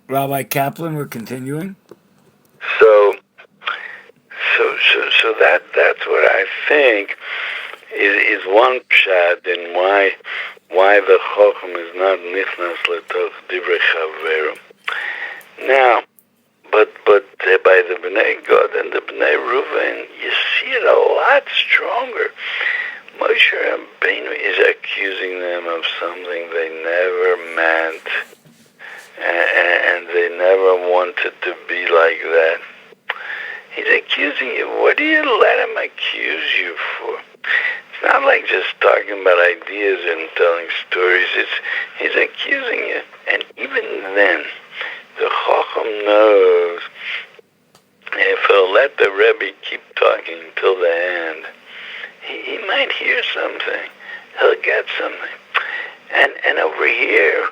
Rabbi Kaplan, we're continuing. So, so that's what I think is one pshat in why the Chochem is not nichnas letoch divrei chaverim. Now, but by the Bnei God and the Bnei Reuven, you see it a lot stronger. Moshe Rabbeinu is accusing them of something they never meant, and they never wanted to be like that. He's accusing you. What do you let him accuse you for? It's not like just talking about ideas and telling stories. He's accusing you. And even then, the Chacham knows if he'll let the Rebbe keep talking till the end, he might hear something. He'll get something. And over here,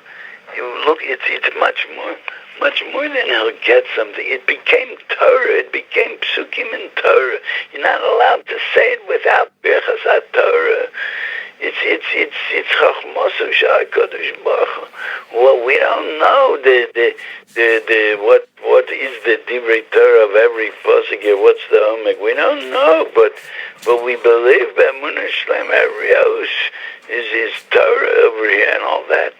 look, it's much more than he'll get something. It became Torah. It became psukim in Torah. You're not allowed to say it without birchas Torah. It's chachmasu sha'akadosh baruch hu. Well, we don't know what is the divrei Torah of every pasuk here. What's the omek? We don't know, but we believe b'emunah shleim every house is Torah over here and all that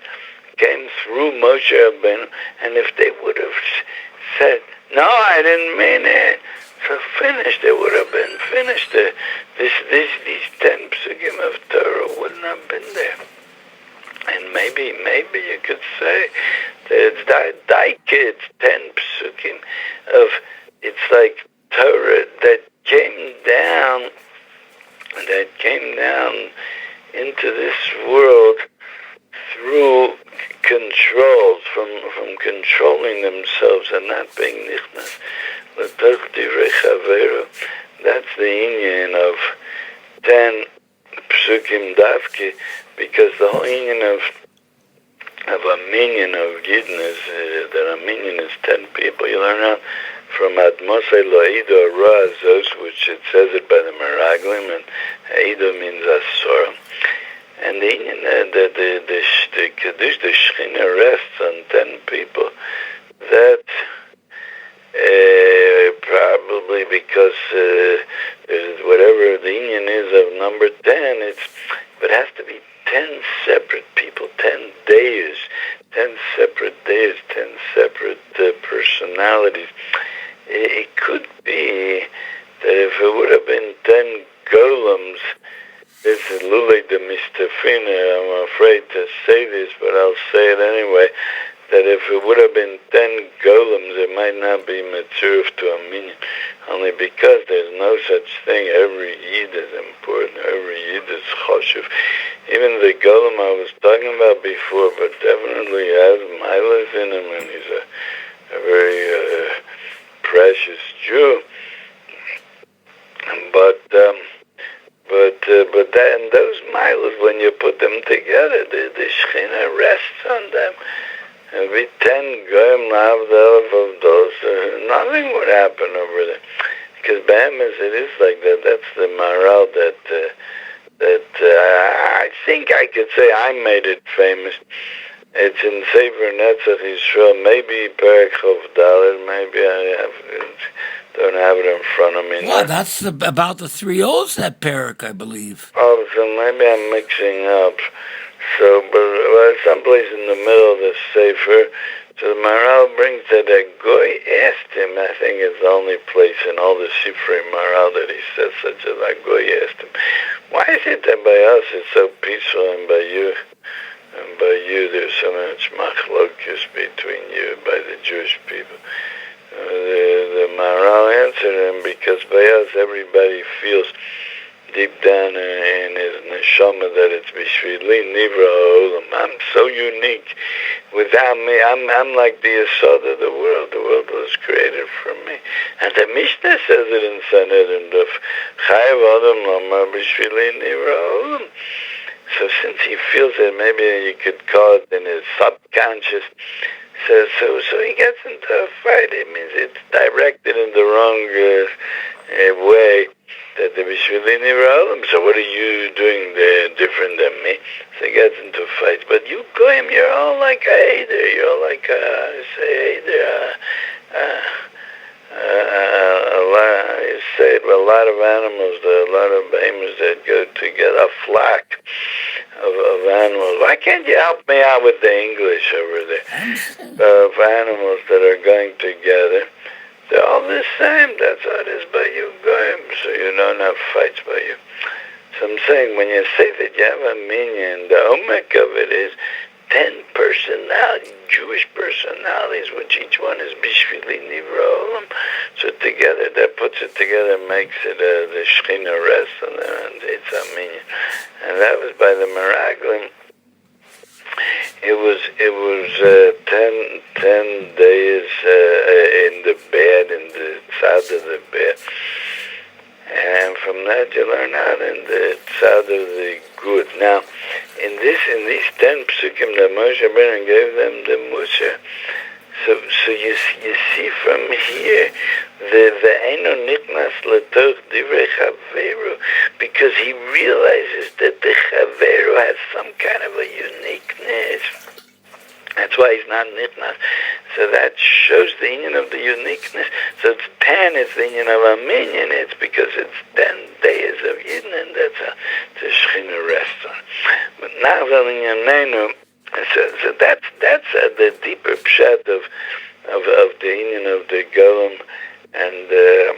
came through Moshe Rabbeinu, and if they would have said, no, I didn't mean it, so finished, they would have been finished. These 10 psukim of Torah wouldn't have been there. And maybe you could say that it's it's 10 psukim of, it's like Torah that came down into this world through controls, from controlling themselves and not being nichnas l'toch divrei chaveru. That's the inyan of 10 psukim davki, because the whole inyan of a minyan of Yidden is that a minyan is 10 people. You learn out from Admosei Lo'ido Razos, which it says it by the Meraglim, and Eido means Asorim. And the Kaddish, the Shechina rests on 10 people. That probably because whatever the union is of number 10, it has to be 10 separate people, 10 days, 10 separate days, 10 separate personalities. It could be that if it would have been 10 golems, this is Lule de Mistafina, I'm afraid to say this, but I'll say it anyway, that if it would have been 10 golems, it might not be matzurf to a minyan, only because there's no such thing. Every yid is important, every yid is choshev. Even the golem I was talking about before, but definitely has milas in him, and he's a very precious Jew. But that, and those miles, when you put them together, the Shechina rests on them. And be 10 goyim l'avdel of those, nothing would happen over there. Because Bahamas, it is like that. That's the moral that I think I could say I made it famous. It's in Sefer Netzach Yisrael, maybe Perek Chov Dalet, maybe I don't have it in front of me. Well, that's about the 3 O's, that parak, I believe. Oh, so maybe I'm mixing up. So, but someplace in the middle of the Sefer, so the Maharal brings that a Goy asked him, I think it's the only place in all the Sifrei Maharal that he says such as a Goy asked him, why is it that by us it's so peaceful and by you there's so much machlokus between you, by the Jewish people? The Maharal answered him, because by us everybody feels deep down in his neshama that it's b'shvili nivra ha'olam. I'm so unique. Without me, I'm like the yesod of the world. The world was created for me. And the Mishnah says it in Sanhedrin, Chayav Adam Lomar b'shvili nivra ha'olam. So since he feels it, maybe you could call it in his subconscious. So he gets into a fight. It means it's directed in the wrong way. that the Bishvili Nivra. So what are you doing there different than me? So he gets into fights. But you goyim, you're all like a Eider. You're like a, say, Eider. You say well, a lot of animals, a lot of behemoths that go together, a flock of animals. Why can't you help me out with the English over there? Of animals that are going together. They're all the same. That's how it is by you, goyim. So you don't have fights by you. So I'm saying, when you say that you have a minyan, the omek of it is 10 personalities, Jewish personalities, which each one is bishvili nivra olam. So together, that puts it together, makes it the Shechina rests on there, and it's a minyan. And that was by the Meraglim. It was 10 days in the bed, in the tzad of the bed. And from that you learn out in the tzad of the good. Now, in these 10 psukim that Moshe Rabbeinu gave them the Musar, so you see from here the Eino Nichnas L'toch Divrei Chaveru, because he realizes that the Chaveru has some kind of a uniqueness. That's why he's not nichnas. So that shows the union of the uniqueness. So it's 10, it's the union of a minyan. It's because it's 10 days of Yidden, and that's the Shechina rests on. But now so that's the deeper pshat of the union of the golem and the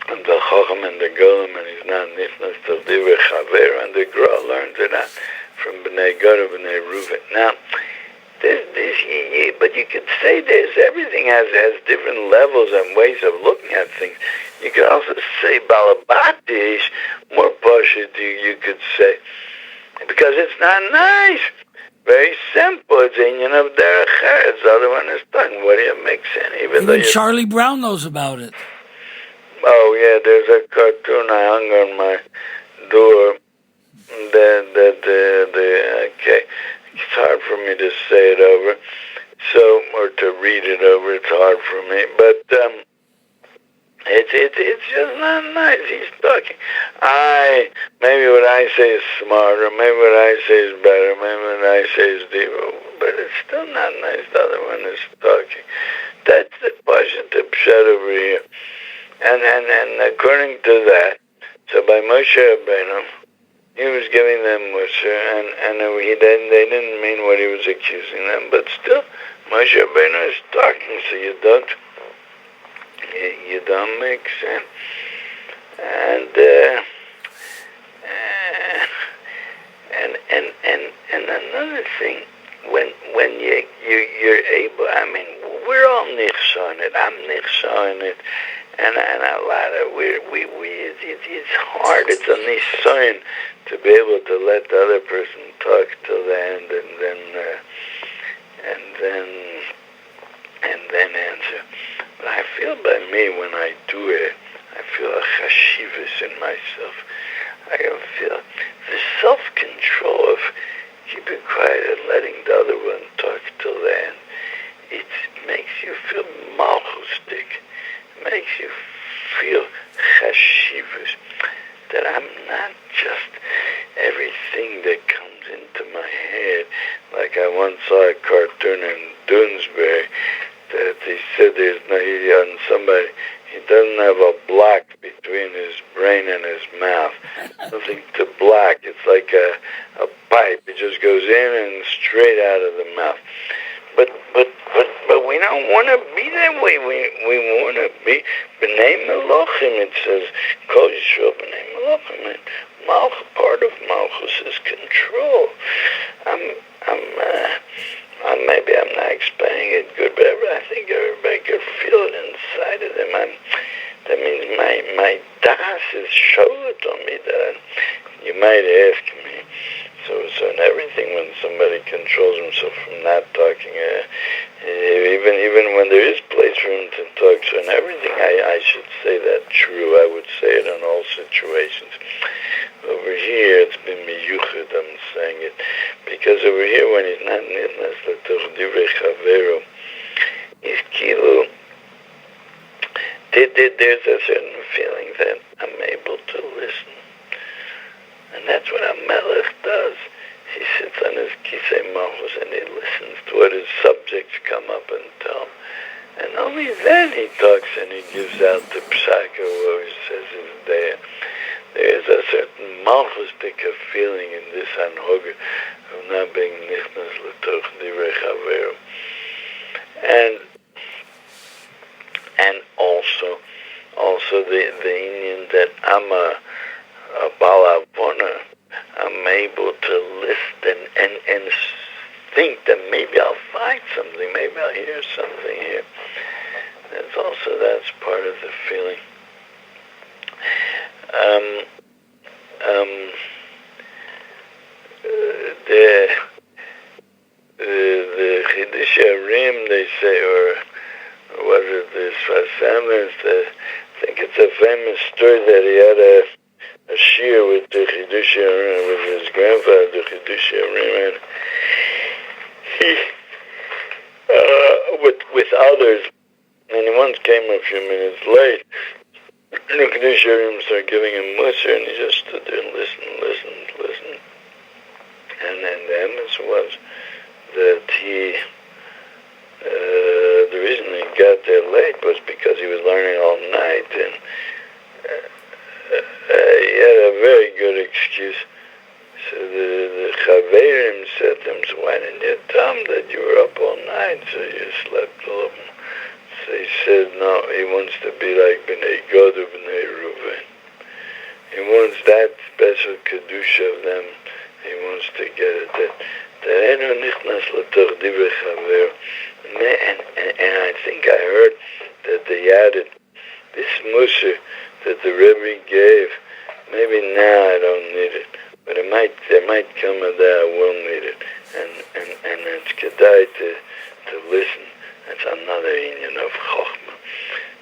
chacham and the golem, and he's not nichnas to divrei chaver, and the Gra learns it out from Bnei Gad and Bnei Reuven. Now, but you could say everything has different levels and ways of looking at things. You could also say balabatish, more pashut, you could say, because it's not nice. Very simple. It's inyan of derech eretz. The other one is tongue. What do you make sense? Even Charlie Brown knows about it. Oh yeah, there's a cartoon I hung on my door. Okay. It's hard for me to say it over, or to read it over. It's hard for me, but it's just not nice. He's talking. Maybe what I say is smarter. Maybe what I say is better. Maybe what I say is deeper. But it's still not nice. The other one is talking. That's the pashut pshat over here, and according to that, so by Moshe Rabbeinu, he was giving them Musar, and they didn't mean what he was accusing them, but still, Moshe Rabbeinu is talking, so you don't make sense. And another thing, when you're able, I mean, we're all nichsa in it. I'm nichsa in it. And a lot of it's hard. It's a nisayon to be able to let the other person talk till the end, and then answer. But I feel by me when I do it, I feel a chashivus in myself. I can feel the self-control of keeping quiet and letting the other one talk till the end. It makes you feel malchustik. Makes you feel chashivus, that I'm not just everything that comes into my head. Like I once saw a cartoon in Doonesbury that he said somebody, he doesn't have a block between his brain and his mouth. Nothing to block. It's like a pipe. It just goes in and straight out of the mouth. But we don't want to be that way. We want to be B'nai Melochim. It says Kol Yisrael B'nai Melochim. And part of Malchus is control. Maybe I'm not explaining it good, but I think everybody could feel it inside of them. That means my das is showed on me that you might ask me. So in everything, when somebody controls himself from not talking, even when there is place for him to talk, so in everything I should say that true. I would say it in all situations. Over here, it's been miyuchad, I'm saying it, because over here, when he's not nitnas l'toch divrei chaveru, he's kilu. There's a certain feeling that I'm able that's what a melech does. He sits on his kisei malchus and he listens to what his subjects come up and tell him. And only then he talks and he gives out the psaka where he says is there. There's a certain malchustic feeling in this anhoga of not being nichnas l'toch divrei chaverim. And also the Indian that I'm a balavona, I'm able to listen and think that maybe I'll find something, maybe I'll hear something here. That's part of the feeling. The Chiddush Harim, they say, or was it the Sfasamas? I think it's a famous story that he had a shir with the Chiddush Harim, with his grandfather, the Chiddush Harim, and he, with others, and he once came a few minutes late. And the Chiddush Harim started giving him mussar, and he just stood there and listened. And then the emes was that the reason he got there late was because he was learning all night, and he had a very good excuse. So the Chaverim said to him, so why didn't you tell him that you were up all night, so you slept a little? So he said, no, he wants to be like B'nai Gad or B'nai Reuven. He wants that special kedusha of them. He wants to get it. That Eno nichnas l'toch divrei chaver. And I think I heard that they added this mussar that the Rebbe gave. Maybe now I don't need it, but there might come a day I will need it. And it's kedai to listen. That's another union of Chochmah.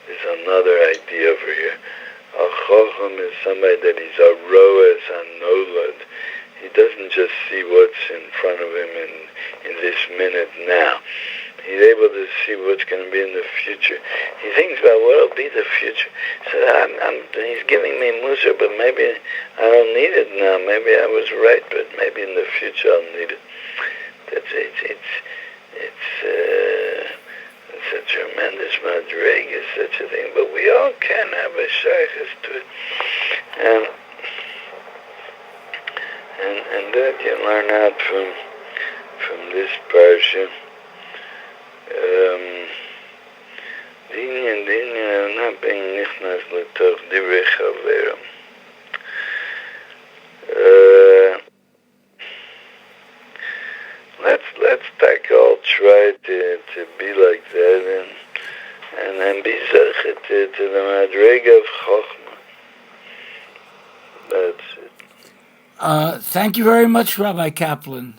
There's another idea over here. A Chocham is somebody that he's a roes hanolad. He doesn't just see what's in front of him in this minute now. He's able to see what's going to be in the future. He thinks about what will be the future. So he's giving me mussar, but maybe I don't need it now. Maybe I was right, but maybe in the future I'll need it. It's a tremendous madrega, such a thing, but we all can have a shaykhs to it. And that you learn out from this parsha. Dinyan not being nichnas l'toch divrei chaverim. Let's all try to be like that and then be zachet to the madrega of Chochmah. That's it. Thank you very much, Rabbi Kaplan.